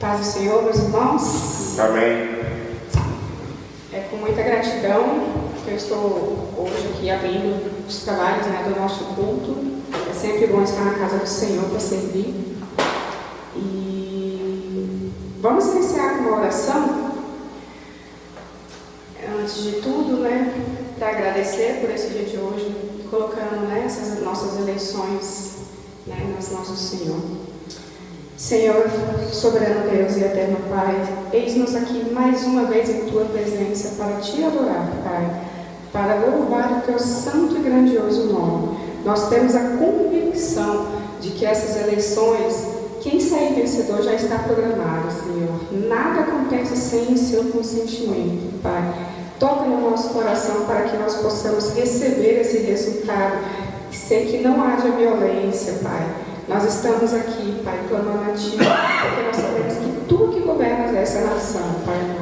Paz do Senhor, meus irmãos. Amém. É com muita gratidão que eu estou hoje aqui abrindo os trabalhos do nosso culto. É sempre bom estar na casa do Senhor para servir. E vamos iniciar com uma oração. Antes de tudo, para agradecer por esse dia de hoje, colocando essas nossas eleições nas mãos do Senhor. Senhor, soberano Deus e eterno Pai, eis-nos aqui mais uma vez em Tua presença para Te adorar, Pai, para louvar o Teu santo e grandioso nome. Nós temos a convicção de que essas eleições, quem sair vencedor já está programado, Senhor. Nada acontece sem o Seu consentimento, Pai. Toca no nosso coração para que nós possamos receber esse resultado, sem que não haja violência, Pai. Nós estamos aqui, Pai, clamando a Ti, porque nós sabemos que Tu que governas essa nação, Pai.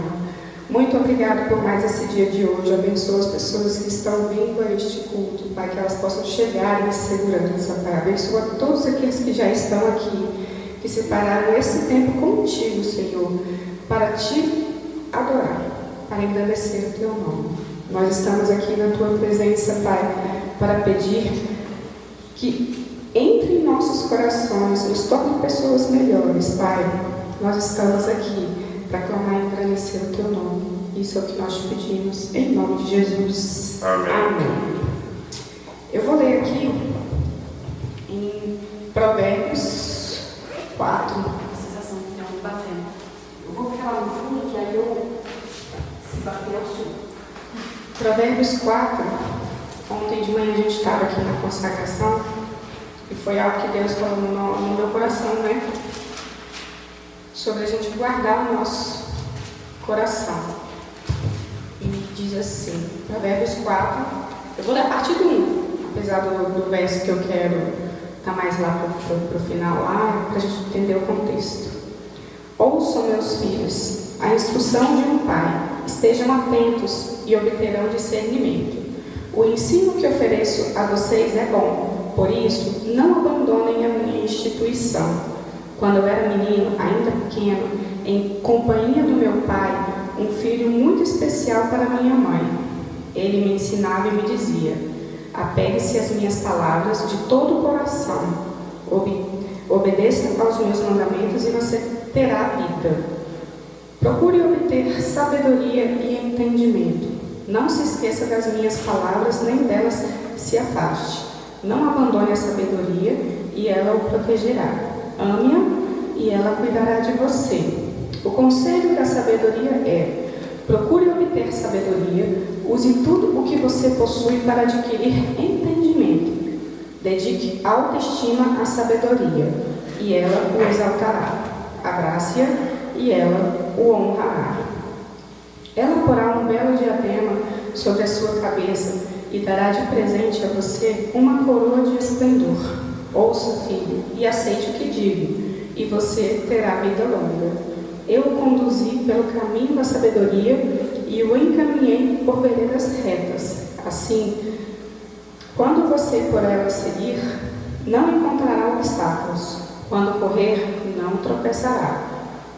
Muito obrigado por mais esse dia de hoje. Abençoa as pessoas que estão vindo a este culto, Pai, que elas possam chegar em segurança, Pai. Abençoa todos aqueles que já estão aqui, que separaram esse tempo contigo, Senhor, para Te adorar, para engrandecer o Teu nome. Nós estamos aqui na Tua presença, Pai, para pedir que entre em nossos corações, nos torne pessoas melhores, Pai. Nós estamos aqui para clamar e engrandecer o Teu nome. Isso é o que nós te pedimos, em nome de Jesus. Amém. Amém. Eu vou ler aqui em Provérbios 4. Sensação que não batendo. Eu vou falar no fundo, que aí eu se bater ao sul. Provérbios 4. Ontem de manhã a gente estava aqui na consagração e foi algo que Deus falou no meu coração, sobre a gente guardar o nosso coração. E diz assim, Provérbios 4, eu vou ler a partir do 1, apesar do verso que eu quero estar mais lá para o final, lá, para a gente entender o contexto. Ouçam, meus filhos, a instrução de um pai, estejam atentos e obterão discernimento. O ensino que ofereço a vocês é bom, por isso, não abandonem a minha instituição. Quando eu era menino, ainda pequeno, em companhia do meu pai, um filho muito especial para minha mãe, ele me ensinava e me dizia: apegue-se às minhas palavras de todo o coração, obedeça aos meus mandamentos e você terá vida. Procure obter sabedoria e entendimento. Não se esqueça das minhas palavras, nem delas se afaste. Não abandone a sabedoria e ela o protegerá. Ame-a e ela cuidará de você. O conselho da sabedoria é: procure obter sabedoria, use tudo o que você possui para adquirir entendimento. Dedique autoestima à sabedoria e ela o exaltará. Abrace-a e ela o honrará. Ela porá um belo diadema sobre a sua cabeça e dará de presente a você uma coroa de esplendor. Ouça, filho, e aceite o que digo, e você terá vida longa. Eu o conduzi pelo caminho da sabedoria e o encaminhei por veredas retas. Assim, quando você por ela seguir, não encontrará obstáculos. Quando correr, não tropeçará.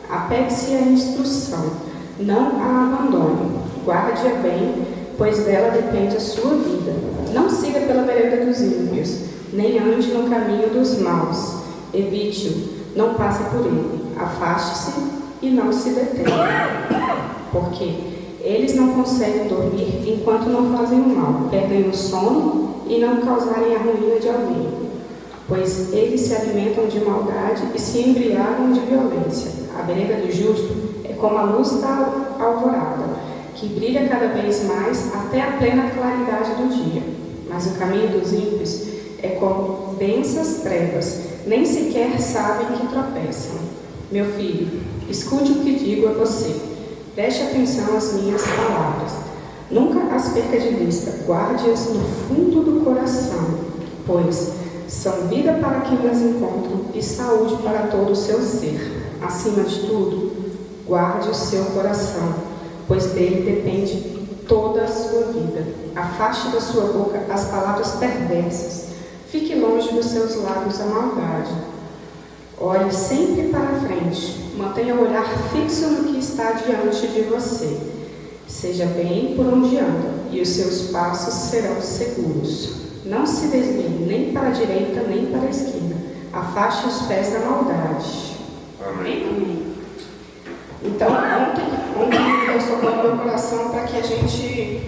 Apegue-se à instrução. Não a abandone, guarde-a bem, pois dela depende a sua vida. Não siga pela vereda dos ímpios, nem ande no caminho dos maus. Evite-o, não passe por ele. Afaste-se e não se detenha. Porque eles não conseguem dormir enquanto não fazem o mal, perdem o sono e não causarem a ruína de alguém. Pois eles se alimentam de maldade e se embriagam de violência. A vereda do justo é como a luz da alvorada, que brilha cada vez mais até a plena claridade do dia. Mas o caminho dos ímpios é como densas trevas, nem sequer sabem que tropeçam. Meu filho, escute o que digo a você. Preste atenção às minhas palavras. Nunca as perca de vista, guarde-as no fundo do coração, pois são vida para quem as encontram e saúde para todo o seu ser. Acima de tudo, guarde o seu coração, pois dele depende toda a sua vida. Afaste da sua boca as palavras perversas. Fique longe dos seus lábios a maldade. Olhe sempre para frente. Mantenha Mantenha o olhar fixo no que está diante de você. Seja bem por onde anda, e os seus passos serão seguros. Não se desvie nem para a direita nem para a esquerda. Afaste os pés da maldade. Amém. Amém. Então, ontem Deus tocou no meu coração para que a gente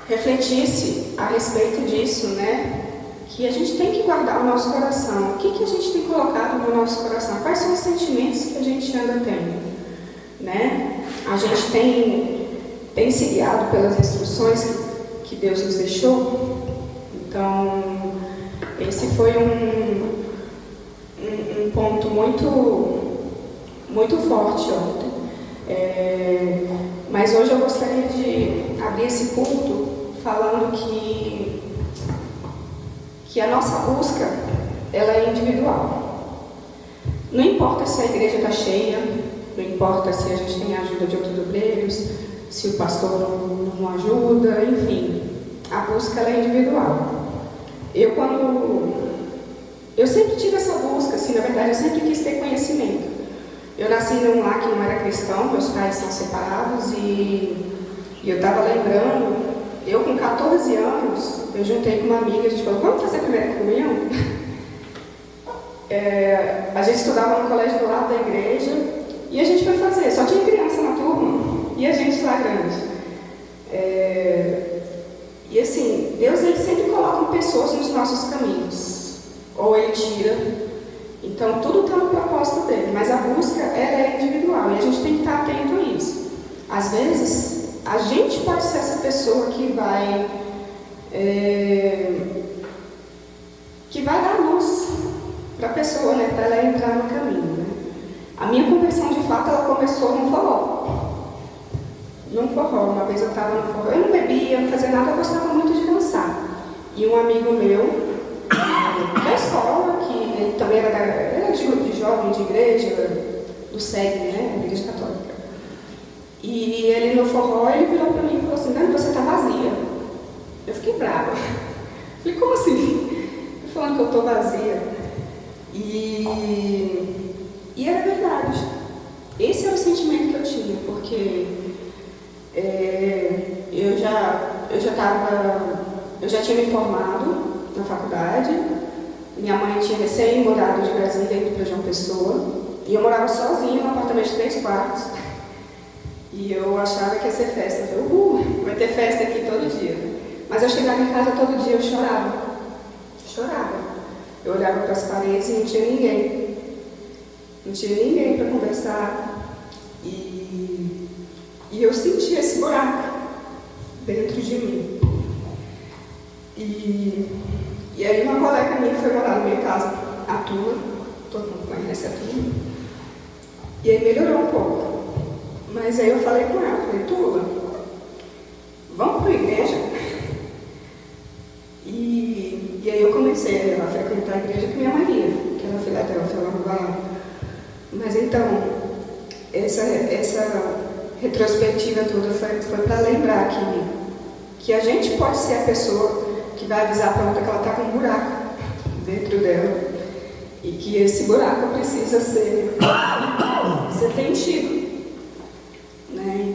refletisse a respeito disso, né? Que a gente tem que guardar o nosso coração. O que a gente tem colocado no nosso coração? Quais são os sentimentos que a gente anda tendo, né? A gente tem se guiado pelas instruções que Deus nos deixou. Então, esse foi um ponto muito forte ontem. Mas hoje eu gostaria de abrir esse culto falando que a nossa busca ela é individual. Não importa se a igreja está cheia, não importa se a gente tem a ajuda de outros obreiros, se o pastor não ajuda, enfim, a busca ela é individual. Eu sempre tive essa busca, assim, na verdade eu sempre quis ter conhecimento. Eu nasci num lar que não era cristão, meus pais são separados e eu estava lembrando, eu com 14 anos, eu juntei com uma amiga, a gente falou, vamos fazer a primeira comunhão? A gente estudava no colégio do lado da igreja e a gente foi fazer, só tinha criança na turma e a gente lá grande. E assim, Deus ele sempre coloca pessoas nos nossos caminhos, ou Ele tira. Então tudo está no propósito dele, mas a busca ela é individual e a gente tem que estar atento a isso. Às vezes, a gente pode ser essa pessoa que vai dar luz para a pessoa, né, para ela entrar no caminho. Né? A minha conversão, de fato, ela começou num forró. Uma vez eu estava no forró, eu não bebia, não fazia nada, eu gostava muito de dançar. E um amigo meu, da escola, que ele também era de grupo de jovens, de igreja, do SEG, né, Igreja Católica. E ele no forró, ele virou para mim e falou assim, Dani, você está vazia. Eu fiquei brava. Falei, como assim? Tô falando que eu estou vazia. E era verdade. Esse era o sentimento que eu tinha, porque eu já tinha me formado na faculdade, minha mãe tinha recém-mudado de Brasília indo para João Pessoa, e eu morava sozinha num apartamento de 3 quartos. E eu achava que ia ser festa. Eu falei, vai ter festa aqui todo dia. Mas eu chegava em casa todo dia, eu chorava. Eu olhava para as paredes e não tinha ninguém. Não tinha ninguém para conversar. E eu sentia esse buraco dentro de mim. E aí uma colega minha foi morar na minha casa, a Tula. Todo mundo conhece a Tula. E aí melhorou um pouco. Mas aí eu falei com ela, Tula, vamos para a igreja? E aí eu comecei a frequentar a igreja com minha Maria, que era Filadélfia, ela vai lá. Mas então, essa retrospectiva toda foi para lembrar que a gente pode ser a pessoa que vai avisar para outra que ela está com um buraco dentro dela e que esse buraco precisa ser preenchido. Né?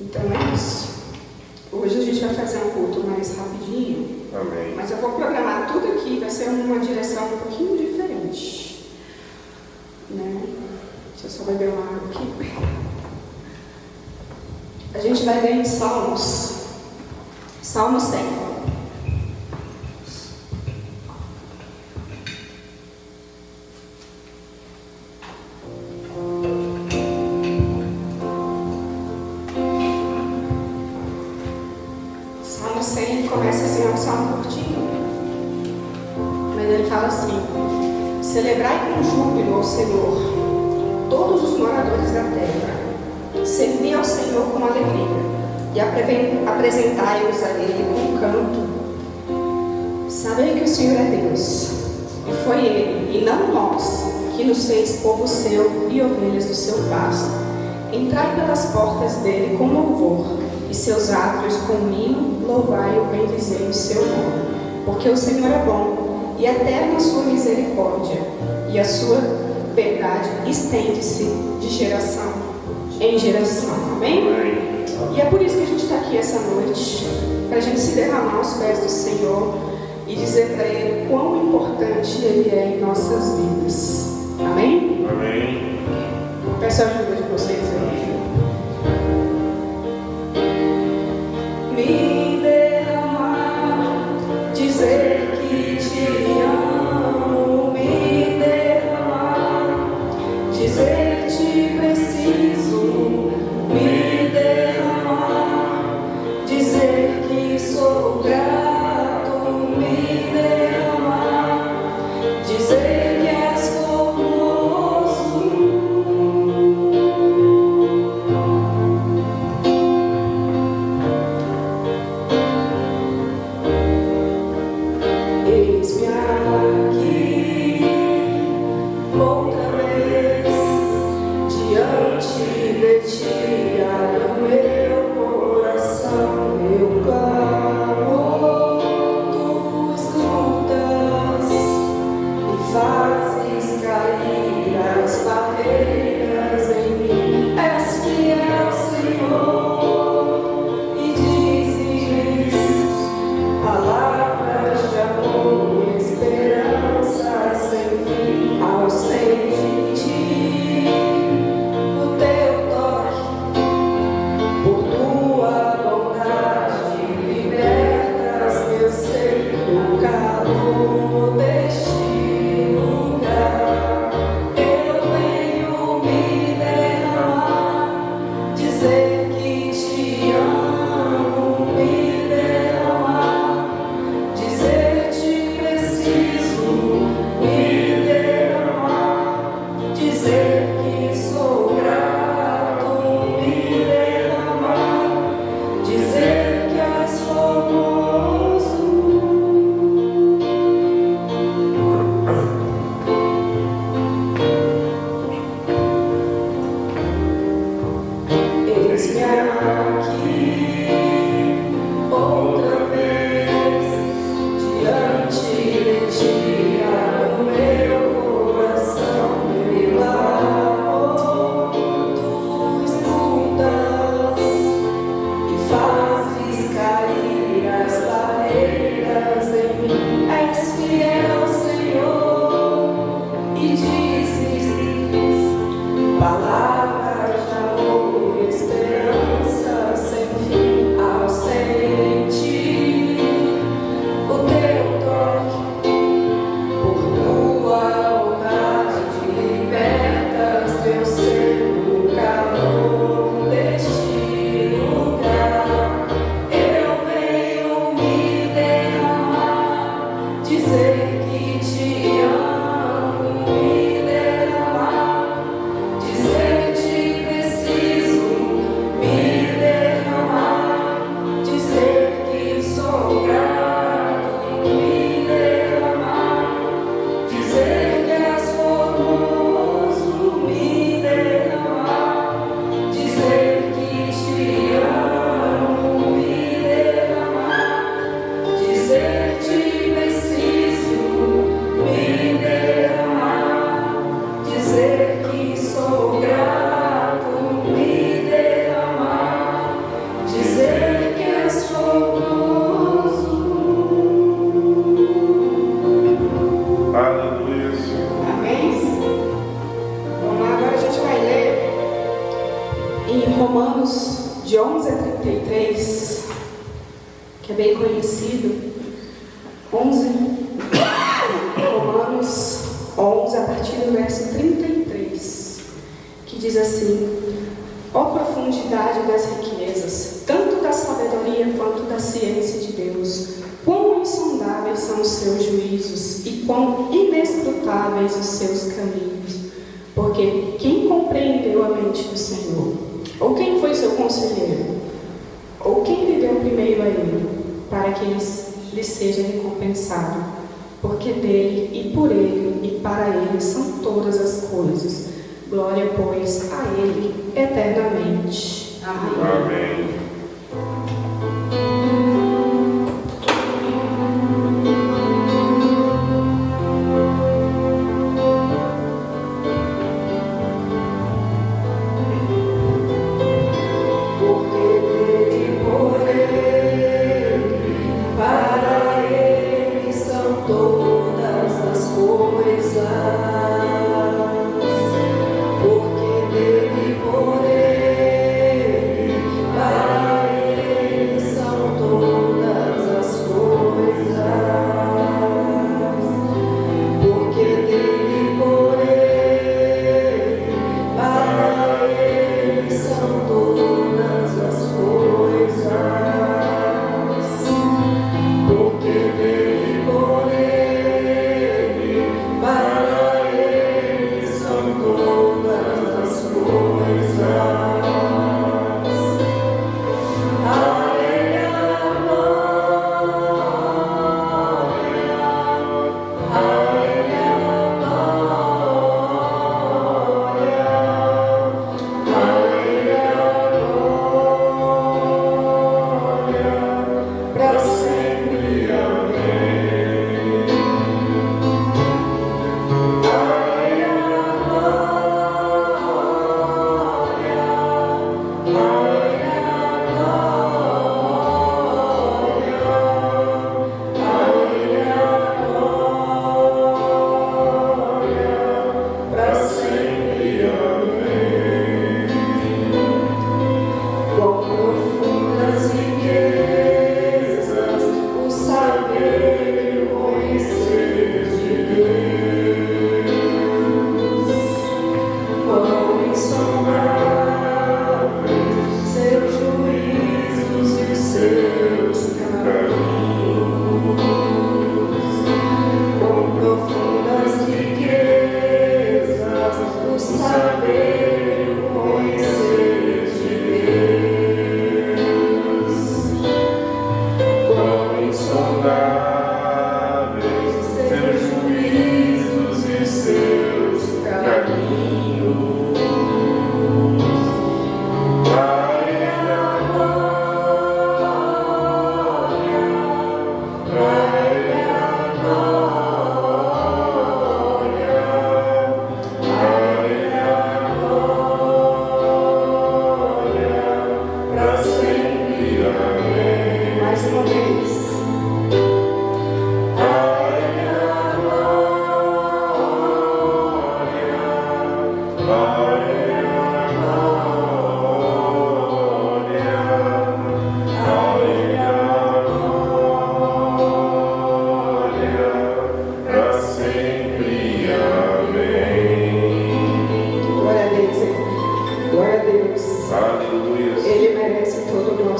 Então é isso. Hoje a gente vai fazer um culto mais rapidinho. Amém. Mas eu vou programar tudo aqui, vai ser uma direção um pouquinho diferente. Né? Deixa eu só beber uma água aqui. A gente vai ler em Salmos. Salmo 100. Salmo 100 começa assim, é um salmo curtinho. Mas ele fala assim: celebrai com júbilo ao Senhor, todos os moradores da terra. Servi ao Senhor com alegria e apresentai-vos a Ele com canto. Sabei que o Senhor é Deus, e foi Ele, e não nós, que nos fez povo seu e ovelhas do seu pasto. Entrai pelas portas dele com louvor, e seus átrios com hino, louvai-o, bendizei o seu nome. Porque o Senhor é bom, e eterna a sua misericórdia, e a sua verdade estende-se de geração em geração. Amém? E é por isso que a gente está aqui essa noite, para a gente se derramar aos pés do Senhor e dizer para Ele quão importante Ele é em nossas vidas. Amém? Amém. Peço a ajuda de vocês aí. Me derramar, dizer que te amo, me derramar, dizer te preciso, me derramar, dizer que sou grato, me derramar, dizer que és formoso. Eis-me aqui, outra vez, diante de ti, abre o meu coração, eu clamo, tu escutas e fazes cair as barreiras em mim. És fiel, Senhor, e dizes palavras de amor e esperança sem fim. Ao sentir o teu toque, por tua bondade, libertas meu ser do calor deste lugar. Eu venho me derramar, dizer que te amo, me derramar, dizer te preciso, me derramar, dizer que sou grato, me derramar, dizer que és formoso. Eis-me aqui, outra vez, diante de ti, abre o meu coração, meu amor, tu escutas e fazes cair as barreiras em mim. És fiel, Senhor, e dizes palavras de amor e esperança sem fim. Ao sentir o teu toque, por tua vontade, libertas meu ser do calor deste lugar. Eu venho me derramar, dizer que te amo, me derramar, dizer te preciso, me derramar, dizer que sou grato, me derramar, dizer que és formoso, me derramar, dizer que te amo, me derramar, dizer te preciso, me derramar, dizer que sou grato, me derramar, dizer que és formoso. Aleluia, Senhor. Amém? Vamos lá, agora a gente vai ler em Romanos de 11 a 33, que é bem conhecido. 11, Romanos 11, a partir do verso 33, que diz assim: ó profundidade das riquezas, tanto da sabedoria quanto da ciência de Deus, quão insondáveis são os seus juízos e quão inescrutáveis os seus caminhos. Porque quem compreendeu a mente do Senhor? Ou quem foi seu conselheiro? Ou quem lhe deu primeiro a ele, para que lhe seja recompensado? Porque dele e por ele e para ele são todas as coisas. Glória, pois, a ele eternamente. Amém. Amém.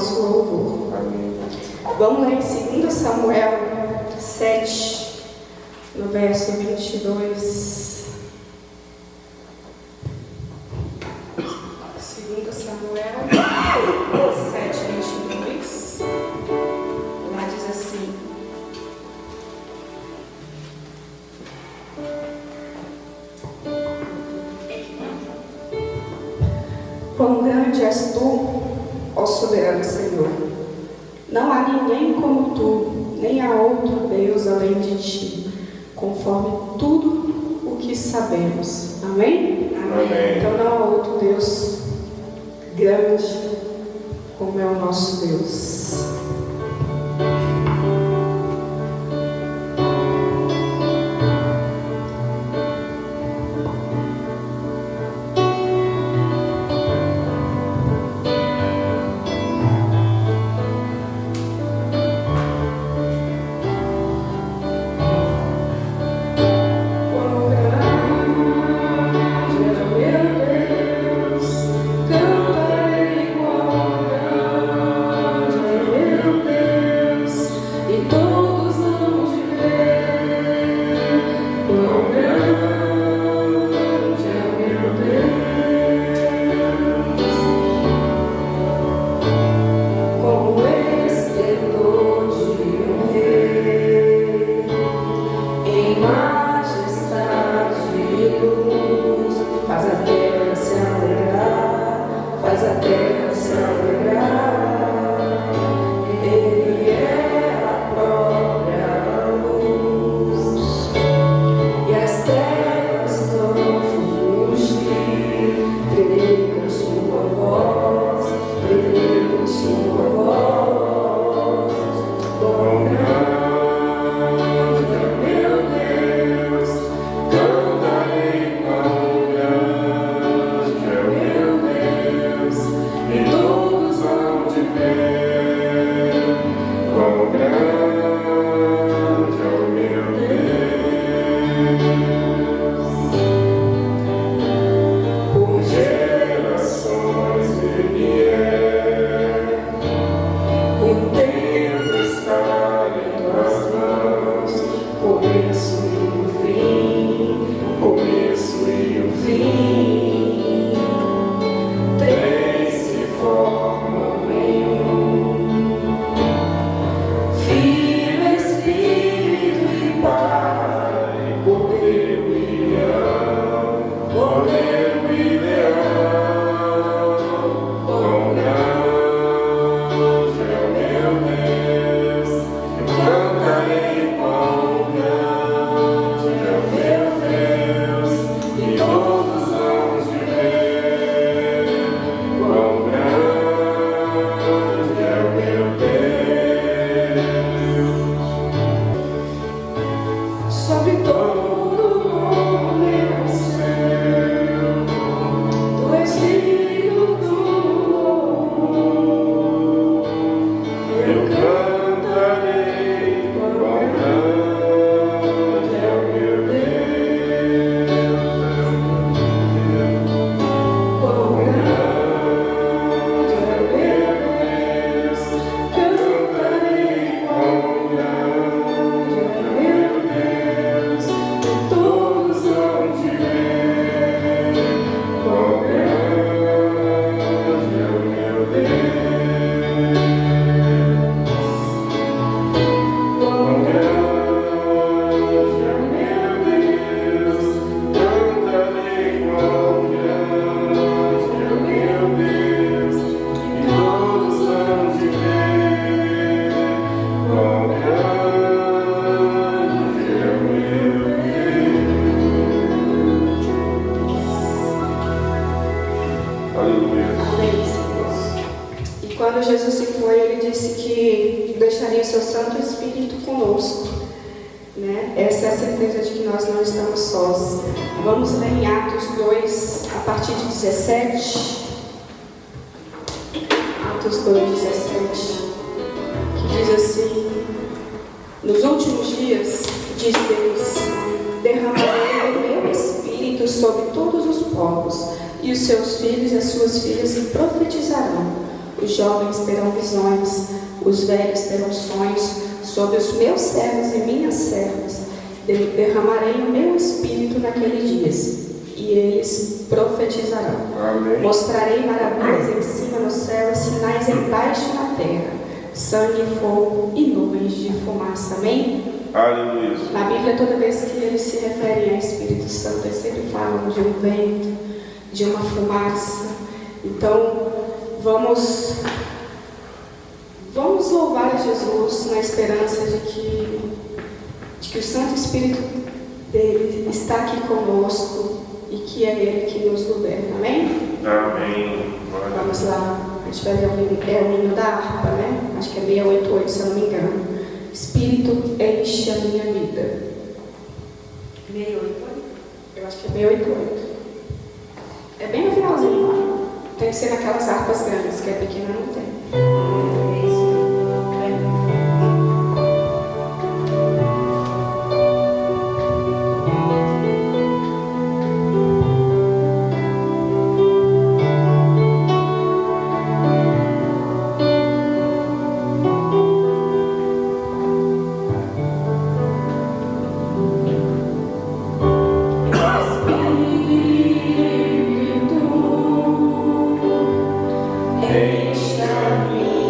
nosso louvor. Vamos ler em 2 Samuel 7, no verso 22. 2 Samuel 7, 22. Lá diz assim: quão grande és tu, ó soberano Senhor! Não há ninguém como tu, nem há outro Deus além de ti, conforme tudo o que sabemos. Amém? Amém. Então não há outro Deus grande como é o nosso Deus. Quando Jesus se foi, ele disse que deixaria o seu Santo Espírito conosco, né? Essa é a certeza de que nós não estamos sós. Vamos ler em Atos 2, a partir de 17. Atos 2, 17, que diz assim: nos últimos dias, diz Deus, derramarei o meu Espírito sobre todos os povos, e os seus filhos e as suas filhas profetizarão. Os jovens terão visões, os velhos terão sonhos. Sobre os meus servos e minhas servas derramarei o meu espírito naqueles dias, e eles profetizarão. Amém. Mostrarei maravilhas em cima no céu e sinais embaixo na terra, sangue, fogo e nuvens de fumaça. Amém? Aleluia. Na Bíblia, toda vez que eles se referem ao Espírito Santo, eles sempre falam de um vento, de uma fumaça. Então, vamos louvar a Jesus na esperança de que o Santo Espírito dele está aqui conosco e que é Ele que nos governa. Amém? Amém. Vamos lá. A gente vai ler o hino da harpa, né? Acho que é 688, se eu não me engano. Espírito, enche a minha vida. 68. Eu acho que é 688. É bem no finalzinho lá. Tem que ser naquelas harpas grandes, que é pequena não tem. É isso. Enche a minha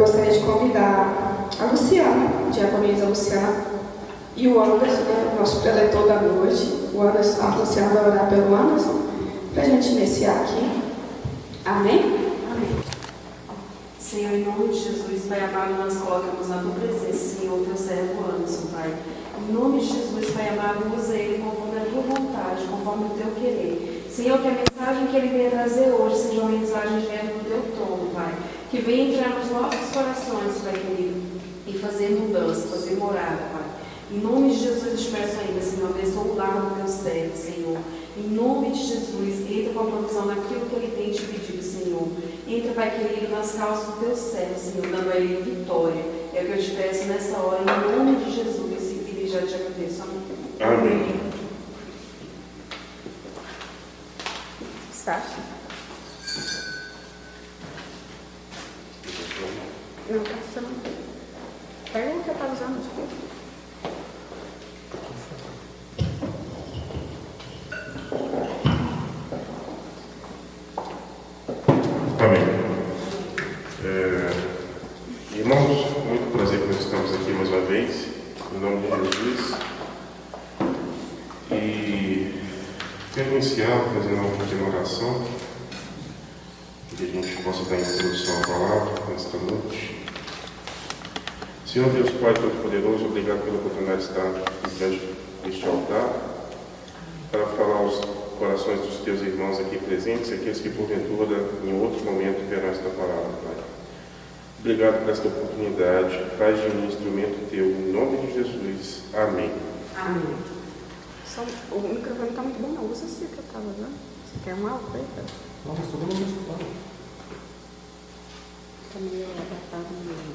gostaria de convidar a Luciana, diaconisa Luciana, e o Anderson, né, nosso preletor da noite. O Anderson, a Luciana vai orar pelo Anderson, para a gente iniciar aqui. Amém? Amém. Senhor, em nome de Jesus, Pai amado, nós colocamos na tua presença, Senhor, teu servo Anderson, Pai. Em nome de Jesus, Pai amado, usa ele conforme a tua vontade, conforme o teu querer. Senhor, que a mensagem que ele venha trazer hoje seja uma mensagem diante do teu trono, Pai. Que venha entrar nos nossos corações, Pai querido, e fazer mudança, fazer morada, Pai. Em nome de Jesus, eu te peço ainda, Senhor, abençoa o lar do teu servo, Senhor. Em nome de Jesus, entra com a provisão naquilo que ele tem te pedido, Senhor. Entra, Pai querido, nas causas do teu servo, Senhor, dando a ele vitória. É o que eu te peço nessa hora, em nome de Jesus, e já te agradeço. Amém. Amém. Sacha? Não, tá funcionando. Pega o que eu estava usando aqui. Amém. Irmãos, muito prazer que nós estamos aqui mais uma vez, em nome de Jesus. E quero iniciar fazendo uma pequena oração, que a gente possa dar introdução à palavra nesta noite. Senhor Deus Pai Todo-Poderoso, obrigado pela oportunidade de estar diante deste altar, para falar aos corações dos teus irmãos aqui presentes, aqueles que porventura em outro momento verão esta palavra, Pai. Obrigado por esta oportunidade, faz de mim instrumento teu, em nome de Jesus. Amém. Amém. O microfone está muito bom, não. Usa esse que eu estava usando. Você quer um álcool aí, cara? Não, mas todo mundo escutando. Está meio adaptado mesmo.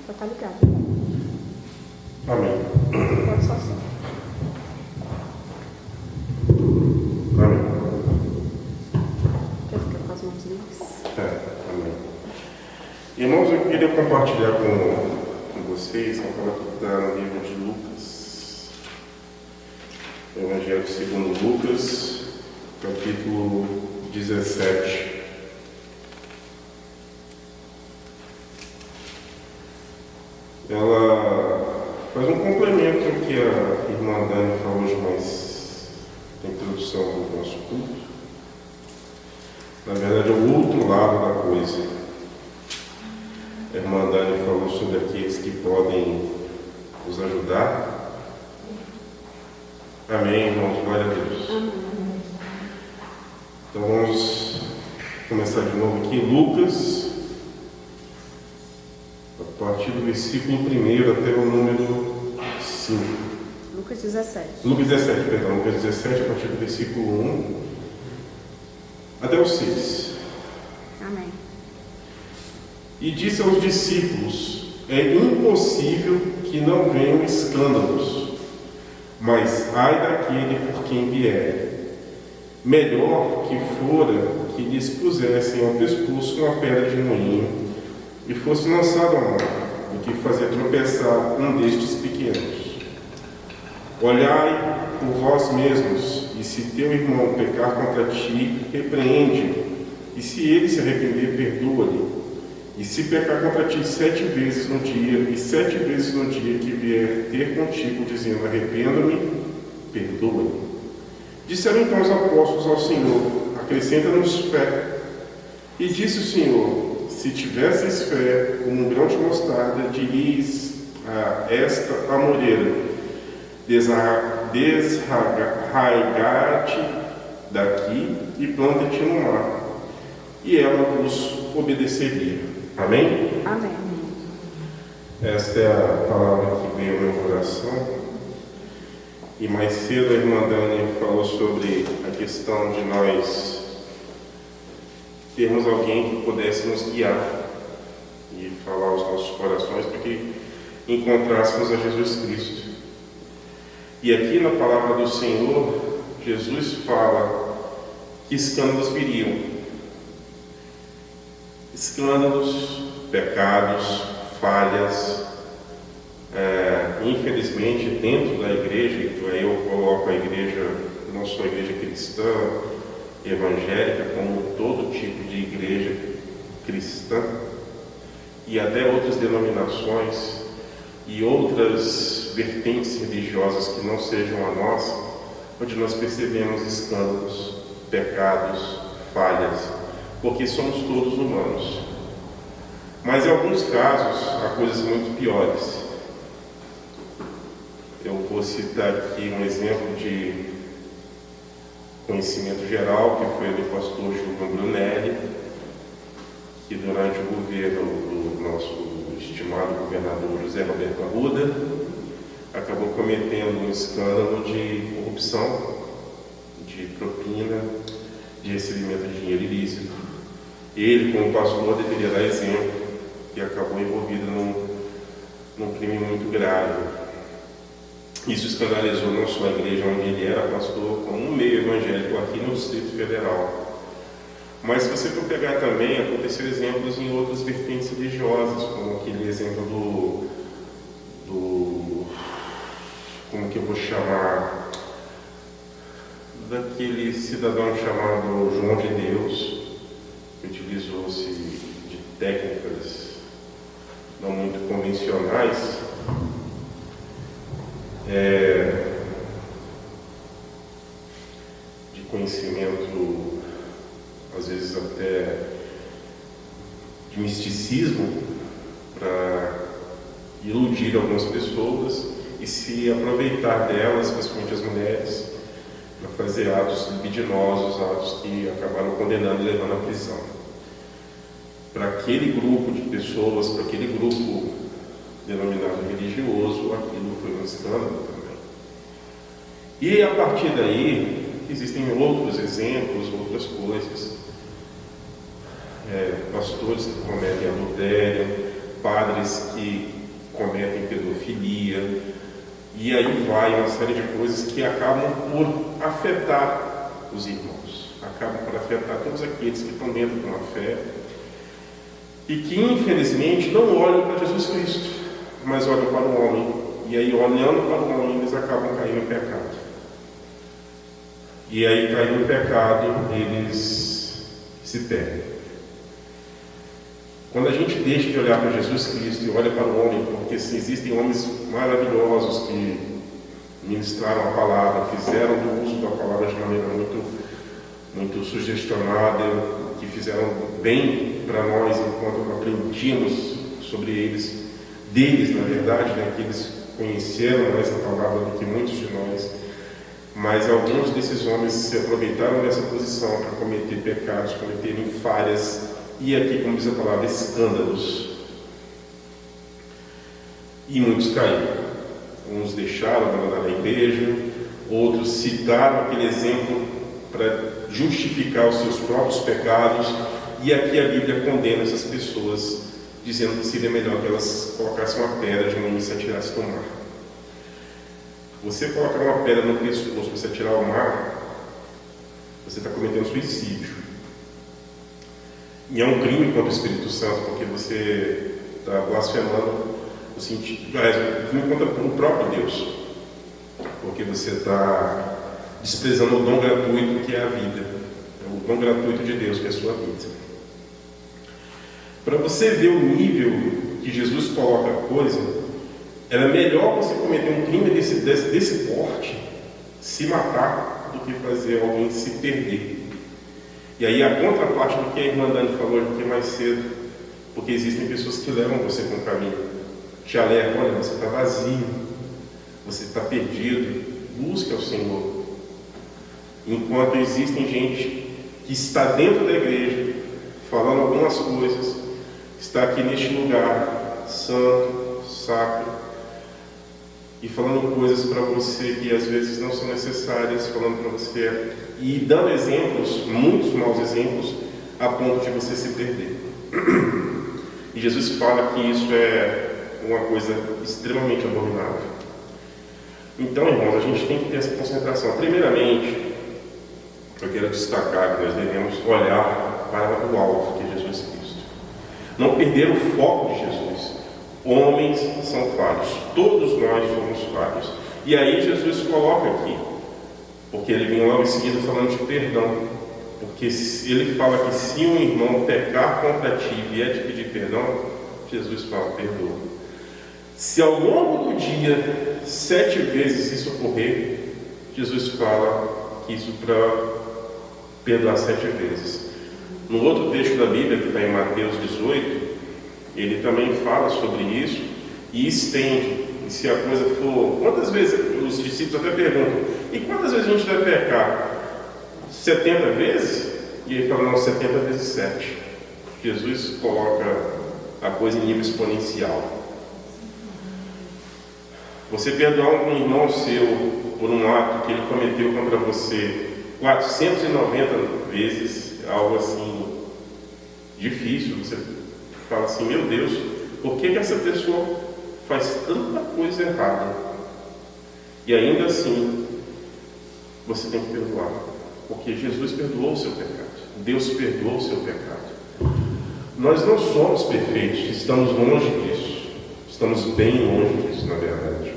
Só tá ligado. Amém. Pode só assim. Amém. Quer ficar com as mãos livres? Amém. Irmãos, eu queria compartilhar com vocês uma palavra que está no livro de Lucas. Evangelho segundo Lucas, capítulo 17. Ela faz um complemento ao que a irmã Dani falou hoje mais na introdução do nosso culto. Na verdade, é o outro lado da coisa. A irmã Dani falou sobre aqueles que podem nos ajudar. Amém, irmãos, glória a Deus. Então vamos começar de novo aqui, Lucas, a partir do versículo 1 até o número 5. Lucas 17. Lucas 17, perdão, Lucas 17, a partir do versículo 1 até o 6. Amém. E disse aos discípulos: é impossível que não venham escândalos, mas ai daquele por quem vier. Melhor que fora que lhes pusessem ao pescoço uma pedra de moinho e fosse lançado ao mar, do que fazer tropeçar um destes pequenos. Olhai por vós mesmos, e se teu irmão pecar contra ti, repreende-o, e se ele se arrepender, perdoa-lhe. E se pecar contra ti 7 vezes no dia, e 7 vezes no dia que vier ter contigo, dizendo: arrependo-me, perdoa-lhe. Disseram então os apóstolos ao Senhor: acrescenta-nos fé. E disse o Senhor: se tivesseis fé como um grão de mostarda, diríeis a esta amoreira: desarraigai-te daqui e planta-te no mar, e ela vos obedeceria. Amém? Amém. Esta é a palavra que veio ao meu coração. E mais cedo a irmã Dani falou sobre a questão de nós termos alguém que pudesse nos guiar e falar aos nossos corações para que encontrássemos a Jesus Cristo. E aqui na palavra do Senhor, Jesus fala que escândalos viriam. Escândalos, pecados, falhas. Infelizmente, dentro da igreja, e aí eu coloco a igreja não só a igreja cristã, evangélica, como todo tipo de igreja cristã, e até outras denominações e outras vertentes religiosas que não sejam a nossa, onde nós percebemos escândalos, pecados, falhas, porque somos todos humanos. Mas em alguns casos há coisas muito piores. Eu vou citar aqui um exemplo de conhecimento geral, que foi do pastor Gilvan Brunelli, que durante o governo do nosso estimado governador José Roberto Arruda, acabou cometendo um escândalo de corrupção, de propina, de recebimento de dinheiro ilícito. Ele, como pastor, deveria dar exemplo e acabou envolvido num crime muito grave. Isso escandalizou não só a igreja onde ele era pastor, como um meio evangélico aqui no Distrito Federal. Mas se você for pegar também, aconteceram exemplos em outras vertentes religiosas, como aquele exemplo como que eu vou chamar, daquele cidadão chamado João de Deus, que utilizou-se de técnicas não muito convencionais, de conhecimento, às vezes até de misticismo, para iludir algumas pessoas e se aproveitar delas, principalmente as mulheres, para fazer atos libidinosos, atos que acabaram condenando e levando à prisão. Para aquele grupo de pessoas, para aquele grupo denominado religioso, aquilo foi um escândalo também. E a partir daí, existem outros exemplos, outras coisas. Pastores que cometem adultério, padres que cometem pedofilia, e aí vai uma série de coisas que acabam por afetar os irmãos, acabam por afetar todos aqueles que estão dentro de uma fé e que infelizmente não olham para Jesus Cristo, mas olham para o homem, e aí olhando para o homem eles acabam caindo em pecado. E aí caindo em pecado eles se perdem. Quando a gente deixa de olhar para Jesus Cristo e olha para o homem, porque sim, existem homens maravilhosos que ministraram a palavra, fizeram do uso da palavra de maneira muito sugestionada, que fizeram bem para nós enquanto aprendíamos sobre eles, deles, na verdade, né, que eles conheceram mais a palavra do que muitos de nós. Mas alguns desses homens se aproveitaram dessa posição para cometer pecados, cometerem falhas, e aqui, como diz a palavra, escândalos. E muitos caíram. Uns deixaram, abandonaram a igreja, outros citaram aquele exemplo para justificar os seus próprios pecados, e aqui a Bíblia condena essas pessoas, dizendo que seria melhor que elas colocassem uma pedra de manhã e se atirassem no mar. Você colocar uma pedra no pescoço para se atirar ao mar, você está cometendo suicídio. E é um crime contra o Espírito Santo, porque você está blasfemando no sentido, um crime contra o próprio Deus, porque você está desprezando o dom gratuito que é a vida, o dom gratuito de Deus que é a sua vida. Para você ver o nível que Jesus coloca a coisa, era melhor você cometer um crime desse porte, se matar, do que fazer alguém se perder. E aí a contraparte do que a irmã Dani falou aqui mais cedo, porque existem pessoas que levam você para um caminho, te alertam, olha, você está vazio, você está perdido, busque ao Senhor. Enquanto existem gente que está dentro da igreja, falando algumas coisas, está aqui neste lugar santo, sacro, e falando coisas para você que às vezes não são necessárias, falando para você e dando exemplos, muitos maus exemplos, a ponto de você se perder. E Jesus fala que isso é uma coisa extremamente abominável. Então, irmãos, a gente tem que ter essa concentração. Primeiramente, eu quero destacar que nós devemos olhar para o alvo, que é Jesus Cristo. Não perder o foco de Jesus. Homens são falhos, todos nós somos falhos. E aí Jesus coloca aqui, por porque ele vem logo em seguida falando de perdão. Porque ele fala que se um irmão pecar contra ti e vier te pedir perdão, Jesus fala, perdoa. Se ao longo do dia 7 vezes isso ocorrer, Jesus fala que isso para perdoar 7 vezes. No outro texto da Bíblia, que está em Mateus 18, ele também fala sobre isso e estende. E se a coisa for... Quantas vezes, os discípulos até perguntam, e quantas vezes a gente deve pecar? 70 vezes? E ele fala, não, 70 vezes 7. Jesus coloca a coisa em nível exponencial. Você perdoar um irmão seu por um ato que ele cometeu contra você 490 vezes, algo assim difícil. Você fala assim, meu Deus, por que essa pessoa faz tanta coisa errada? E ainda assim, você tem que perdoar, porque Jesus perdoou o seu pecado. Deus perdoou o seu pecado. Nós não somos perfeitos, estamos longe disso. Estamos bem longe disso, na verdade.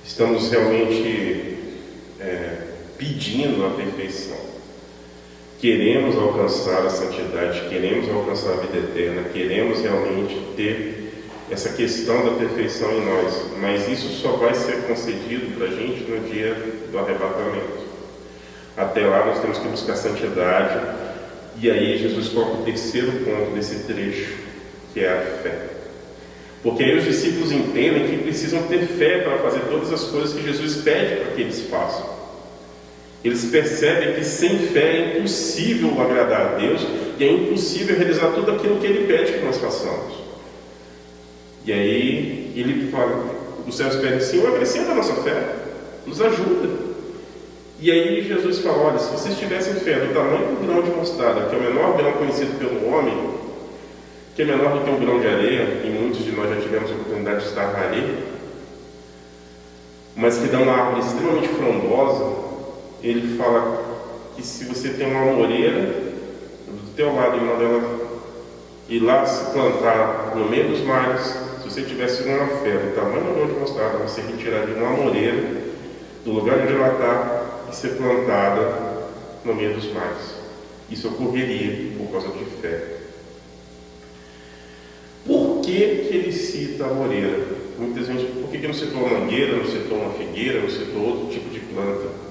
Estamos realmente pedindo a perfeição. Queremos alcançar a santidade, queremos alcançar a vida eterna, queremos realmente ter essa questão da perfeição em nós, mas isso só vai ser concedido para a gente no dia do arrebatamento. Até lá nós temos que buscar santidade, e aí Jesus coloca o terceiro ponto desse trecho, que é a fé. Porque aí os discípulos entendem que precisam ter fé para fazer todas as coisas que Jesus pede para que eles façam. Eles percebem que sem fé é impossível agradar a Deus e é impossível realizar tudo aquilo que Ele pede que nós façamos. E aí Ele fala, os céus pedem, Senhor, acrescenta a nossa fé, nos ajuda. E aí Jesus fala, olha, se vocês tivessem fé do tamanho do grão de mostarda, que é o menor grão conhecido pelo homem, que é menor do que um grão de areia, e muitos de nós já tivemos a oportunidade de estar na areia, mas que dá uma árvore extremamente frondosa, ele fala que se você tem uma amoreira do teu lado e uma dela ir lá se plantar no meio dos mares, se você tivesse uma fé do tamanho do grão de mostarda, você retiraria uma amoreira do lugar onde ela está e ser plantada no meio dos mares. Isso ocorreria por causa de fé. Por que ele cita a amoreira? Muita gente, por que não citou uma mangueira, não citou uma figueira, não citou outro tipo de planta?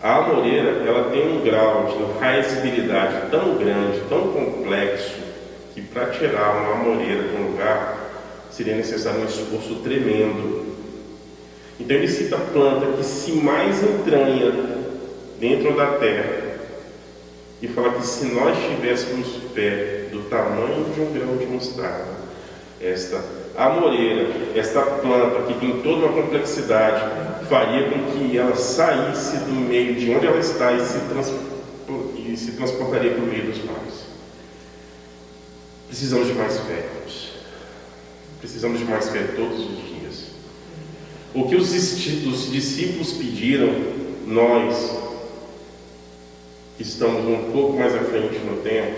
A amoreira, ela tem um grau de enraizibilidade tão grande, tão complexo, que para tirar uma amoreira de um lugar seria necessário um esforço tremendo. Então ele cita a planta que se mais entranha dentro da terra e fala que se nós tivéssemos fé do tamanho de um grão de mostarda, esta amoreira, esta planta que tem toda uma complexidade, faria com que ela saísse do meio de onde ela está e se transportaria para o meio dos mares. Precisamos de mais fé, irmãos. Precisamos de mais fé todos os dias. O que os discípulos pediram, nós, que estamos um pouco mais à frente no tempo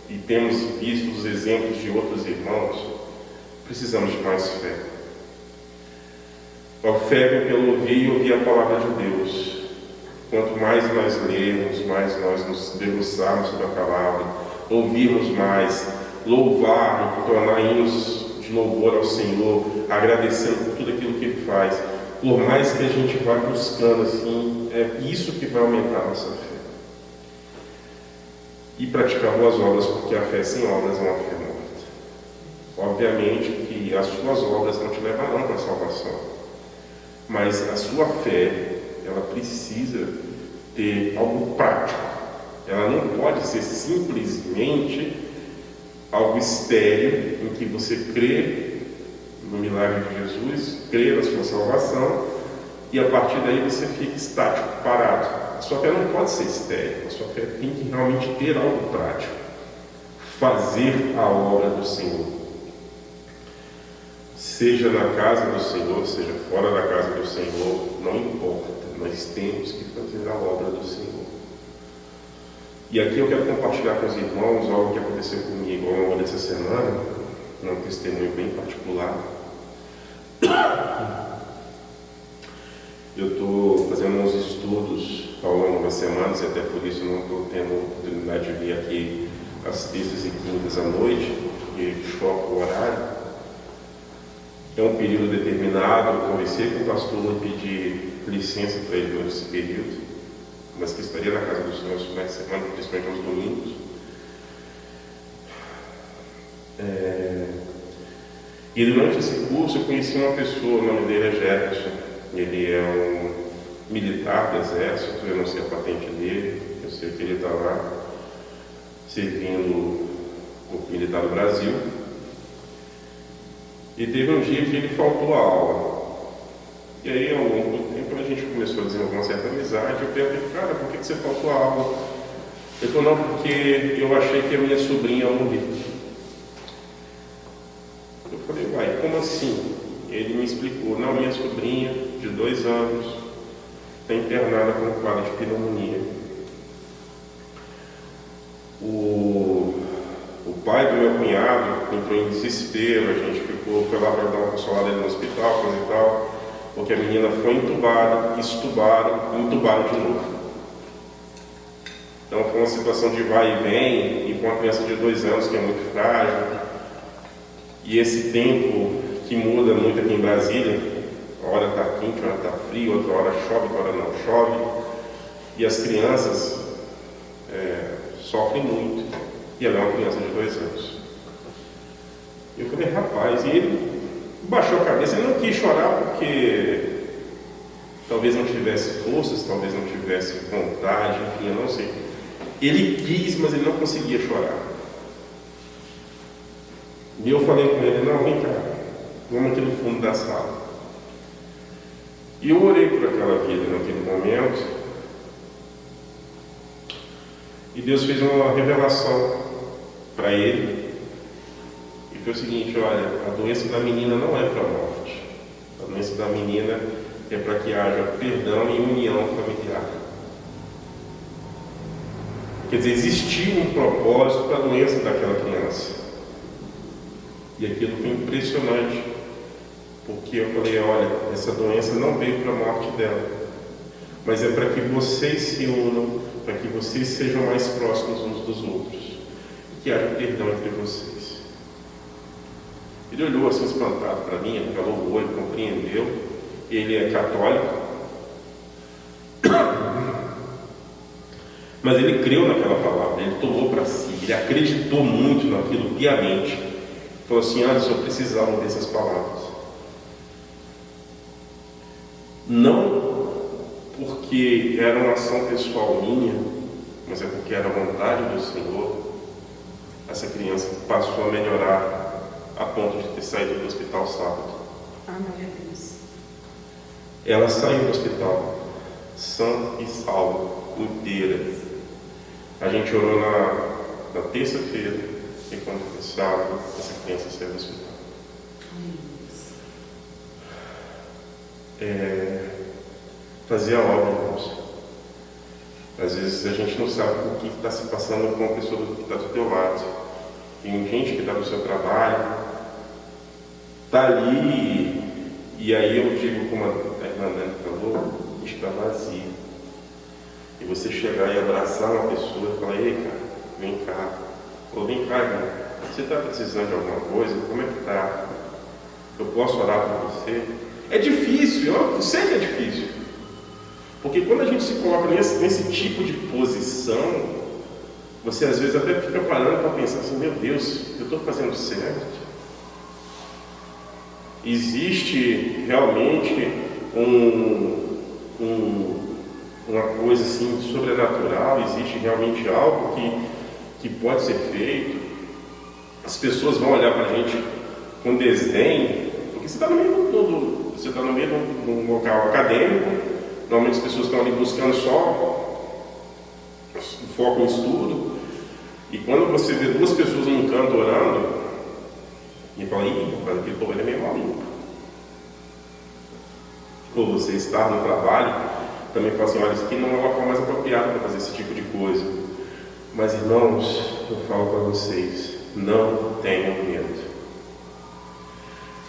e temos visto os exemplos de outros irmãos, precisamos de mais fé. A fé vem pelo ouvir e ouvir a palavra de Deus. Quanto mais nós lermos, mais nós nos debruçarmos sobre a palavra, ouvirmos mais, louvarmos, tornar hinos de louvor ao Senhor, agradecendo por tudo aquilo que Ele faz, por mais que a gente vá buscando assim, é isso que vai aumentar a nossa fé. E praticar boas obras, porque a fé sem obras é uma fé morta. Obviamente que as suas obras não te levarão para a salvação, mas a sua fé, ela precisa ter algo prático. Ela não pode ser simplesmente algo estéril, em que você crê no milagre de Jesus, crê na sua salvação, e a partir daí você fica estático, parado. A sua fé não pode ser estéril, a sua fé tem que realmente ter algo prático. Fazer a obra do Senhor. Seja na casa do Senhor, seja fora da casa do Senhor, não importa, nós temos que fazer a obra do Senhor. E aqui eu quero compartilhar com os irmãos algo que aconteceu comigo ao longo dessa semana, um testemunho bem particular. Eu estou fazendo algumas semanas, e até por isso não estou tendo oportunidade de vir aqui às terças e quintas à noite, porque choca o horário. É um período determinado, eu conversei com o pastor e pedi licença para ele durante esse período, mas que estaria na casa do Senhor nos finais de semana, principalmente aos domingos. E durante esse curso eu conheci uma pessoa, o nome dele é Jefferson. Ele é um militar do exército, eu não sei a patente dele, eu sei que ele está lá servindo o militar do Brasil. E teve um dia que ele faltou à aula. E aí, ao longo do tempo, a gente começou a desenvolver uma certa amizade. Eu perguntei, cara, por que você faltou à aula? Ele falou, não, porque eu achei que a minha sobrinha ia morrer. Eu falei, uai, como assim? Ele me explicou, não, minha sobrinha, de 2 anos, está internada com um quadro de pneumonia. O pai do meu cunhado entrou em desespero, a gente foi lá para dar uma consolada no hospital, coisa e tal, porque a menina foi entubada, estubaram e entubaram de novo. Então foi uma situação de vai e vem, e com uma criança de 2 anos que é muito frágil, e esse tempo que muda muito aqui em Brasília, uma hora está quente, uma hora está frio, outra hora chove, outra hora não chove, e as crianças sofrem muito, e ela é uma criança de 2 anos. Eu falei, rapaz, e ele baixou a cabeça, ele não quis chorar porque talvez não tivesse forças, talvez não tivesse vontade, enfim, eu não sei. Ele quis, mas ele não conseguia chorar. E eu falei com ele, não, vem cá, vamos aqui no fundo da sala. E eu orei por aquela vida naquele momento, e Deus fez uma revelação para ele, e foi o seguinte, olha, a doença da menina não é para a morte, a doença da menina é para que haja perdão e união familiar. Quer dizer, existiu um propósito para a doença daquela criança. E aquilo foi impressionante, porque eu falei, olha, essa doença não veio para a morte dela, mas é para que vocês se unam, para que vocês sejam mais próximos uns dos outros, e que haja perdão entre vocês. Ele olhou assim espantado para mim, ele calou o olho, compreendeu, ele é católico, mas ele creu naquela palavra, ele tomou para si, ele acreditou muito naquilo piamente. Falou assim, Anderson, eu precisava ouvir essas palavras. Não porque era uma ação pessoal minha, mas é porque era a vontade do Senhor. Essa criança passou a melhorar a ponto de ter saído do hospital sábado. Amém a Deus. Ela saiu do hospital, sã e salva, inteira. A gente orou na terça-feira. E quando foi sábado, essa criança saiu do hospital. Fazer a obra, irmãos. Às vezes a gente não sabe o que está se passando com a pessoa que está do teu lado. Tem gente que está no seu trabalho, está ali, e aí eu digo, como a irmã Dani falou, está vazio. E você chegar e abraçar uma pessoa e falar, ei cara, vem cá. Ou vem cá, irmão, você está precisando de alguma coisa? Como é que está? Eu posso orar por você? É difícil, eu sei que é difícil. Porque quando a gente se coloca nesse tipo de posição, você às vezes até fica parando para pensar assim, meu Deus, eu estou fazendo certo? Existe realmente uma coisa assim sobrenatural? Existe realmente algo que pode ser feito? As pessoas vão olhar para a gente com desdém, porque você está no meio de um local acadêmico, normalmente as pessoas estão ali buscando só o foco no estudo, e quando você vê 2 pessoas num canto orando, e fala, mas aquele povo é meio maluco. Ou você está no trabalho, também fala assim, olha, isso aqui não é o local mais apropriado para fazer esse tipo de coisa. Mas irmãos, eu falo para vocês, não tenham medo.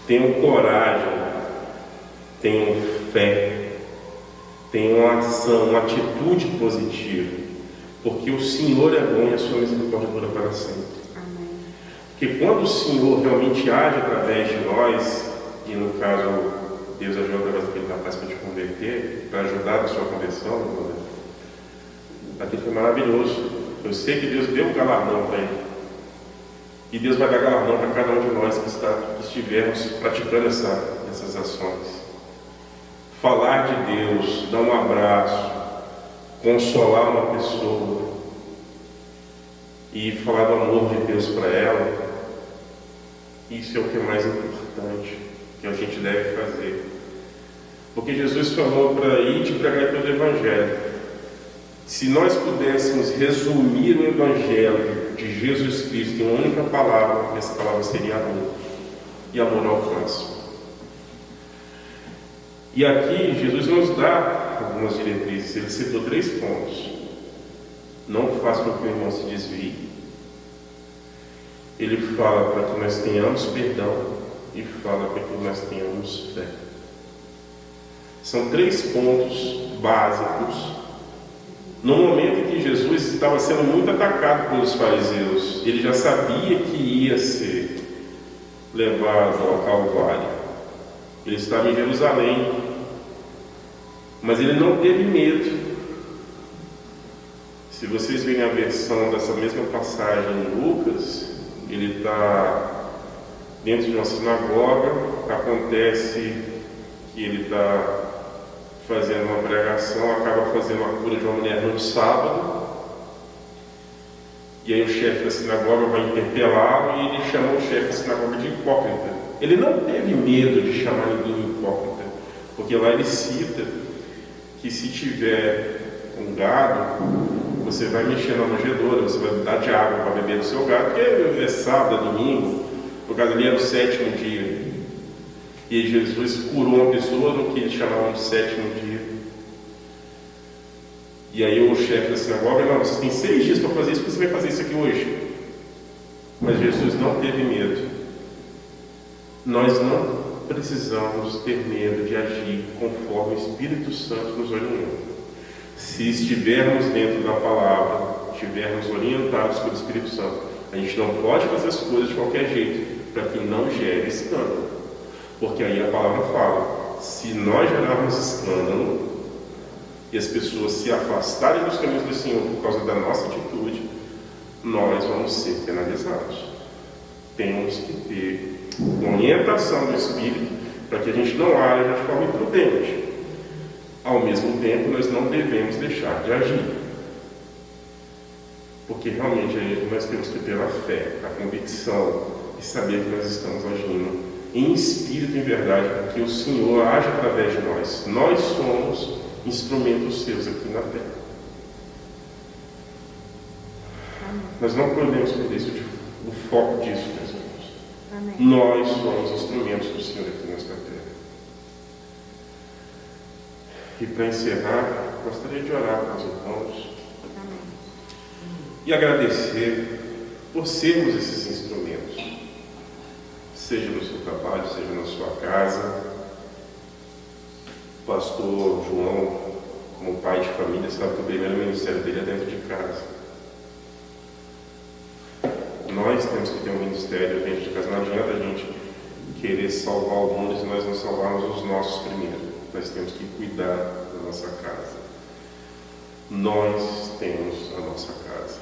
Tenham coragem, tenham fé, tenha uma ação, uma atitude positiva, porque o Senhor é bom e a sua misericórdia dura para sempre. Amém. Porque quando o Senhor realmente age através de nós, e no caso Deus agiu através daquele rapaz para te converter, para ajudar na sua conversão, aquilo foi maravilhoso. Eu sei que Deus deu um galardão para ele. E Deus vai dar galardão para cada um de nós que estivermos praticando essas ações. Falar de Deus, dar um abraço, consolar uma pessoa e falar do amor de Deus para ela, isso é o que é mais importante que a gente deve fazer. Porque Jesus falou para ir e pregar todo o Evangelho. Se nós pudéssemos resumir o Evangelho de Jesus Cristo em uma única palavra, essa palavra seria amor. E amor ao próximo. E aqui Jesus nos dá algumas diretrizes. Ele citou 3 pontos. Não faça com que o irmão se desvie. Ele fala para que nós tenhamos perdão e fala para que nós tenhamos fé. São 3 pontos básicos. No momento em que Jesus estava sendo muito atacado pelos fariseus, ele já sabia que ia ser levado ao Calvário. Ele estava em Jerusalém, mas ele não teve medo. Se vocês verem a versão dessa mesma passagem em Lucas, ele está dentro de uma sinagoga, acontece que ele está fazendo uma pregação, acaba fazendo a cura de uma mulher no sábado, e aí o chefe da sinagoga vai interpelá-lo e ele chamou o chefe da sinagoga de hipócrita. Ele não teve medo de chamar ninguém de hipócrita, porque lá ele cita que se tiver um gado, você vai mexer na manjedoura, você vai dar de água para beber do seu gado, porque é sábado, é domingo, no caso ali era o 7º dia. E Jesus curou uma pessoa no que eles chamavam de 7º dia. E aí o chefe da sinagoga, não, você tem 6 dias para fazer isso, porque você vai fazer isso aqui hoje. Mas Jesus não teve medo. Nós não precisamos ter medo de agir conforme o Espírito Santo nos orienta. Se estivermos dentro da palavra, estivermos orientados pelo Espírito Santo, a gente não pode fazer as coisas de qualquer jeito, para que não gere escândalo. Porque aí a palavra fala, se nós gerarmos escândalo e as pessoas se afastarem dos caminhos do Senhor por causa da nossa atitude, nós vamos ser penalizados. Temos que ter orientação do Espírito para que a gente não haja de forma imprudente. Ao mesmo tempo, nós não devemos deixar de agir. Porque realmente nós temos que ter a fé, a convicção e saber que nós estamos agindo em espírito e em verdade, porque o Senhor age através de nós. Nós somos instrumentos seus aqui na terra. Amém. Nós não podemos perder o foco disso, meus irmãos. Amém. Nós somos instrumentos do Senhor aqui nesta terra. E para encerrar, gostaria de orar com os irmãos. Amém. E agradecer por sermos esses instrumentos. Seja no seu trabalho, seja na sua casa. O pastor João, como pai de família, sabe que o primeiro ministério dele é dentro de casa. Nós temos que ter um ministério dentro de casa. Não adianta a gente querer salvar o mundo se nós não salvarmos os nossos primeiro. Nós temos que cuidar da nossa casa. Nós temos a nossa casa.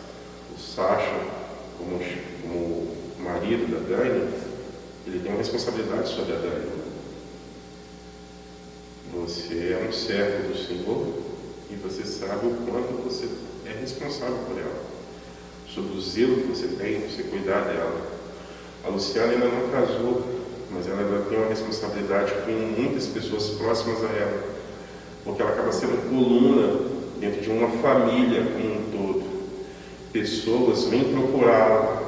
O Sacha, como marido da Dani, ele tem uma responsabilidade sobre a Dani. Você é um servo do Senhor e você sabe o quanto você é responsável por ela, sobre o zelo que você tem em você cuidar dela. A Luciana ainda não casou, mas ela ainda tem uma responsabilidade com muitas pessoas próximas a ela, porque ela acaba sendo coluna dentro de uma família como um todo. Pessoas vêm procurá-la.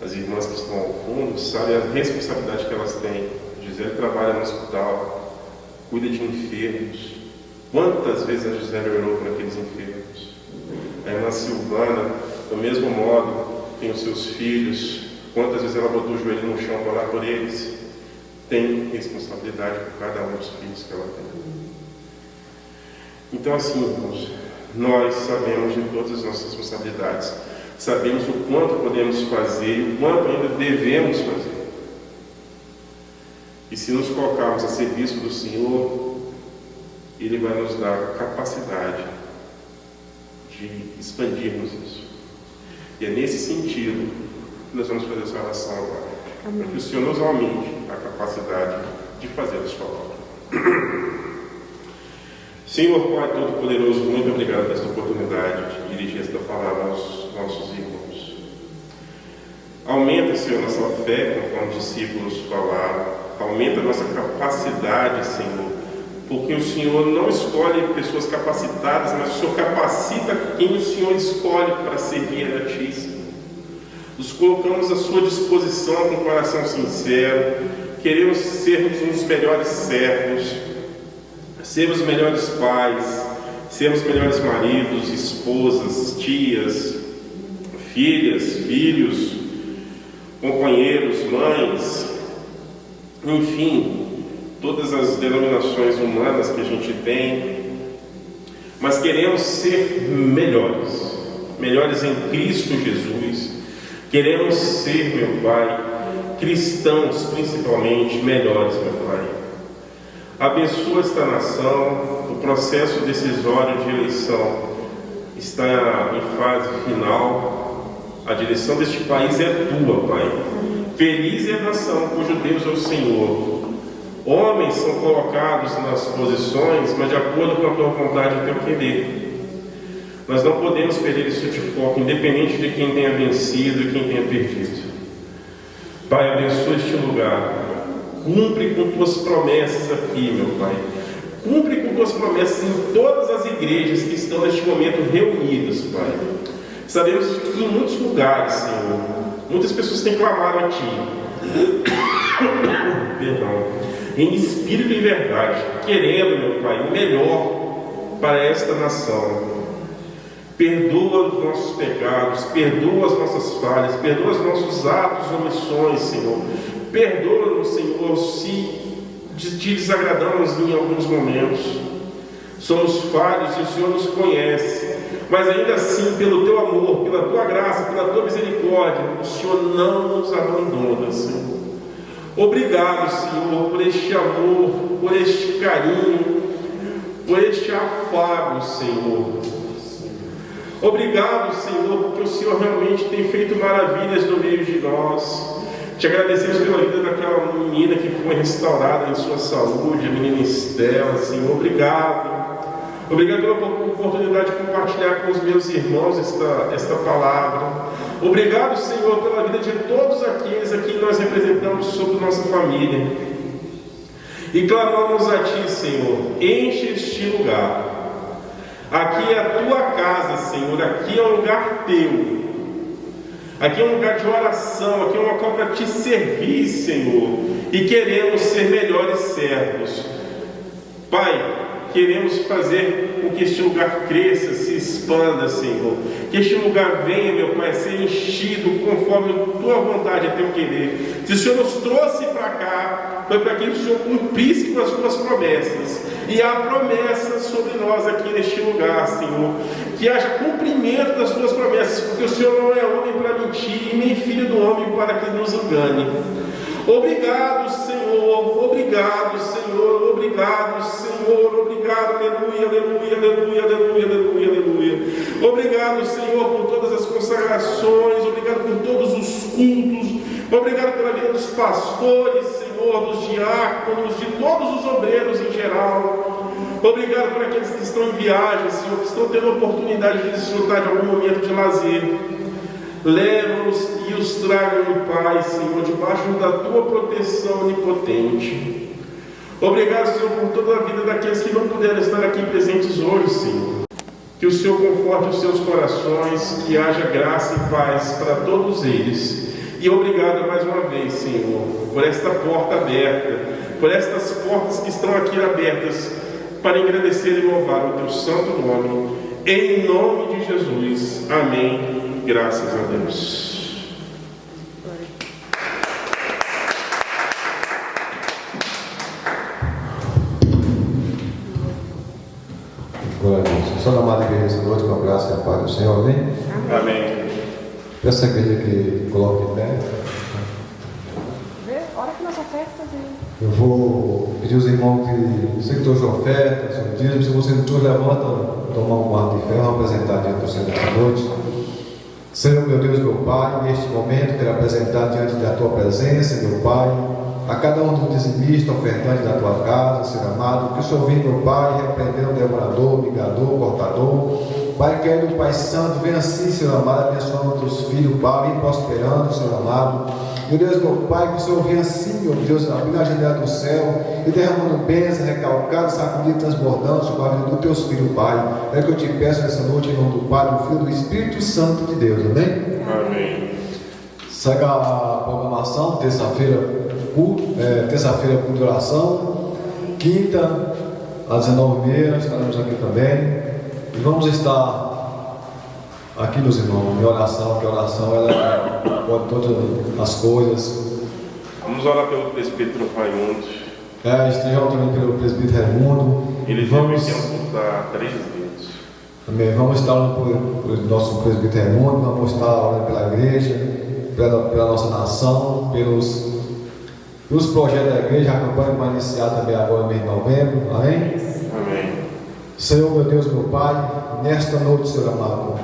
As irmãs que estão ao fundo sabem a responsabilidade que elas têm. Gisele trabalha no hospital, cuida de enfermos. Quantas vezes a Gisele orou por aqueles enfermos? A irmã Silvana, do mesmo modo, tem os seus filhos. Quantas vezes ela botou o joelho no chão para orar por eles? Tem responsabilidade por cada um dos filhos que ela tem. Então, assim, irmãos, nós sabemos de todas as nossas responsabilidades, sabemos o quanto podemos fazer e o quanto ainda devemos fazer. E se nos colocarmos a serviço do Senhor, Ele vai nos dar a capacidade de expandirmos isso. E é nesse sentido que nós vamos fazer essa oração agora. Para que o Senhor nos aumente a capacidade de fazer a sua obra. Senhor Pai Todo-Poderoso, muito obrigado por esta oportunidade de dirigir esta palavra aos nossos irmãos. Aumenta, Senhor, nossa fé, conforme os discípulos falaram. Aumenta a nossa capacidade, Senhor, porque o Senhor não escolhe pessoas capacitadas, mas o Senhor capacita quem o Senhor escolhe para servir a Ti, Senhor. Nos colocamos à Sua disposição com um coração sincero. Queremos sermos uns melhores servos, sermos melhores pais, sermos melhores maridos, esposas, tias, filhas, filhos, companheiros, mães, enfim, todas as denominações humanas que a gente tem, mas queremos ser melhores, melhores em Cristo Jesus. Queremos ser, meu Pai, cristãos principalmente, melhores, meu Pai. Abençoa esta nação. O processo decisório de eleição está em fase final. A direção deste país é tua, Pai. Feliz é a nação cujo Deus é o Senhor. Homens são colocados nas posições, mas de acordo com a tua vontade e o teu querer. Nós não podemos perder isso de foco, independente de quem tenha vencido e quem tenha perdido. Pai, abençoa este lugar. Cumpre com tuas promessas aqui, meu Pai. Cumpre com tuas promessas em todas as igrejas que estão neste momento reunidas, Pai. Sabemos que em muitos lugares, Senhor, muitas pessoas têm clamado a Ti. Perdão. Em espírito e verdade, querendo, meu Pai, o melhor para esta nação. Perdoa os nossos pecados, perdoa as nossas falhas, perdoa os nossos atos e omissões, Senhor. Perdoa-nos, Senhor, se te desagradamos em alguns momentos. Somos falhos e o Senhor nos conhece. Mas ainda assim, pelo Teu amor, pela Tua graça, pela Tua misericórdia, o Senhor não nos abandona, Senhor. Obrigado, Senhor, por este amor, por este carinho, por este afago, Senhor. Obrigado, Senhor, porque o Senhor realmente tem feito maravilhas no meio de nós. Te agradecemos pela vida daquela menina que foi restaurada em sua saúde, a menina Estela, Senhor. Obrigado. Obrigado pela oportunidade de compartilhar com os meus irmãos esta palavra. Obrigado, Senhor, pela vida de todos aqueles a quem nós representamos sobre nossa família. E clamamos a Ti, Senhor, enche este lugar. Aqui é a Tua casa, Senhor, aqui é um lugar Teu. Aqui é um lugar de oração, aqui é um local para Te servir, Senhor. E queremos ser melhores servos. Pai, queremos fazer com que este lugar cresça, se expanda, Senhor. Que este lugar venha, meu Pai, a ser enchido conforme a Tua vontade e Teu querer. Se o Senhor nos trouxe para cá, foi para que o Senhor cumprisse com as Tuas promessas. E há promessas sobre nós aqui neste lugar, Senhor. Que haja cumprimento das Tuas promessas, porque o Senhor não é homem para mentir, e nem filho do homem para que nos engane. Obrigado, Senhor, obrigado, Senhor, obrigado, Senhor, obrigado, aleluia, aleluia, aleluia, aleluia, aleluia, aleluia. Obrigado, Senhor, por todas as consagrações, obrigado por todos os cultos, obrigado pela vida dos pastores, Senhor, dos diáconos, de todos os obreiros em geral. Obrigado por aqueles que estão em viagem, Senhor, que estão tendo a oportunidade de desfrutar de algum momento de lazer. Leva-os e os tragam em paz, Senhor, debaixo da Tua proteção onipotente. Obrigado, Senhor, por toda a vida daqueles que não puderam estar aqui presentes hoje, Senhor. Que o Senhor conforte os seus corações, que haja graça e paz para todos eles. E obrigado mais uma vez, Senhor, por esta porta aberta, por estas portas que estão aqui abertas, para agradecer e louvar o Teu santo nome. Em nome de Jesus. Amém. Graças a Deus. Glória a Deus. Só na amada igreja essa noite, com a graça e a paz do Senhor, amém? Amém. Peço à igreja que coloque de pé. Hora que nós ofertas Eu vou pedir aos irmãos que você que trouxe ofertas, o dízimo, se você não trouxe, levanta, tomar um quarto de fé, vamos apresentar diante do Senhor esta noite. Senhor, meu Deus, meu Pai, neste momento quero apresentar diante da Tua presença, meu Pai, a cada um dos dizimistas, ofertantes da Tua casa, Senhor amado, que o Senhor venha, meu Pai, repreender o devorador, migador, cortador. Pai querido, Pai Santo, venha assim, Senhor amado, abençoando os Teus filhos, Pai, vem prosperando, Senhor amado. Meu Deus, meu Pai, que o Senhor venha assim, meu Deus, abrindo a janela do céu e derramando bênçãos, recalcado, sacudido, transbordando sobre a vida dos Teus filhos, Pai. É que eu te peço nessa noite, em nome do Pai, do Filho e do Espírito Santo de Deus, amém? Amém. Segue a programação, terça-feira, terça-feira, culto de oração, quinta, às 19h30, estaremos aqui também. E vamos estar aqui, meus irmãos, em oração, que a oração ela pode todas as coisas. Vamos orar pelo presbítero Raimundo. Estejam também pelo presbítero Raimundo. Ele vamos deve amputar 3 dedos. Também vamos estar orando pelo nosso presbítero Raimundo, vamos estar orando pela igreja, pela nossa nação, pelos projetos da igreja. A campanha vai iniciar também agora em novembro. Amém? Amém. Senhor, meu Deus, meu Pai, nesta noite, Senhor amado,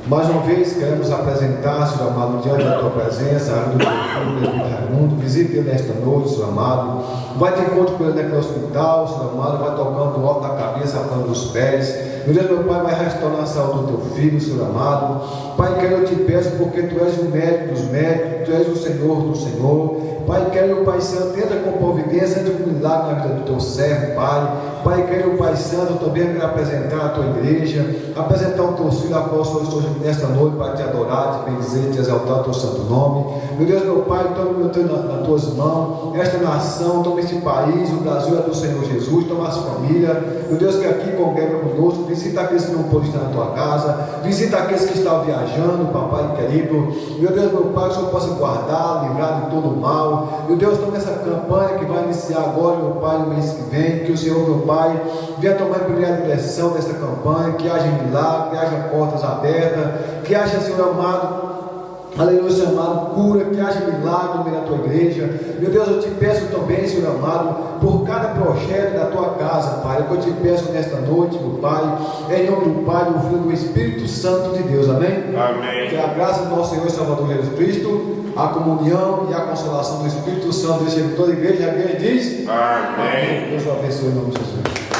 mais uma vez queremos apresentar, Senhor amado, diante da Tua presença, a do Teu Filho, Raimundo. Visite ele nesta noite, Senhor amado. Vai de encontro com ele naquele hospital, Senhor amado. Vai tocando do alto da cabeça, a planta dos pés. Meu Deus, meu Pai, vai restaurar a saúde do Teu Filho, Senhor amado. Pai, quero eu te peço, porque Tu és o médico dos médicos, Tu és o Senhor do Senhor. Pai, quero, Pai Santo, entra com providência, entra com milagre na vida do Teu servo, Pai. Pai, quero, Pai Santo, também quero apresentar a Tua igreja, apresentar os Teus filhos, a qual Senhor estou nesta noite para Te adorar, Te bendizer, Te exaltar o Teu santo nome. Meu Deus, meu Pai, toma meu Deus nas Tuas mãos, esta nação, toma este país, o Brasil é do Senhor Jesus, toma as famílias, meu Deus, que aqui congrega conosco, visita aqueles que não podem estar na Tua casa, visita aqueles que estão viajando, Papai querido. Meu Deus, meu Pai, que o Senhor possa guardar, livrar de todo o mal. Meu Deus, toma essa campanha que vai iniciar agora, meu Pai, no mês que vem, que o Senhor, meu Pai, venha tomar a primeira direção desta campanha, que haja milagre, que haja portas abertas, que haja, Senhor amado, aleluia, Senhor amado, cura, que haja milagre no meio da Tua igreja. Meu Deus, eu te peço também, Senhor amado, por cada projeto da Tua casa, Pai, que eu te peço nesta noite, meu Pai, em nome do Pai, do Filho e do Espírito Santo de Deus, amém? Amém. Que a graça do nosso Senhor e Salvador Jesus Cristo, a comunhão e a consolação do Espírito Santo esteja com toda a igreja diz: Amém. Deus o abençoe em nome de Jesus.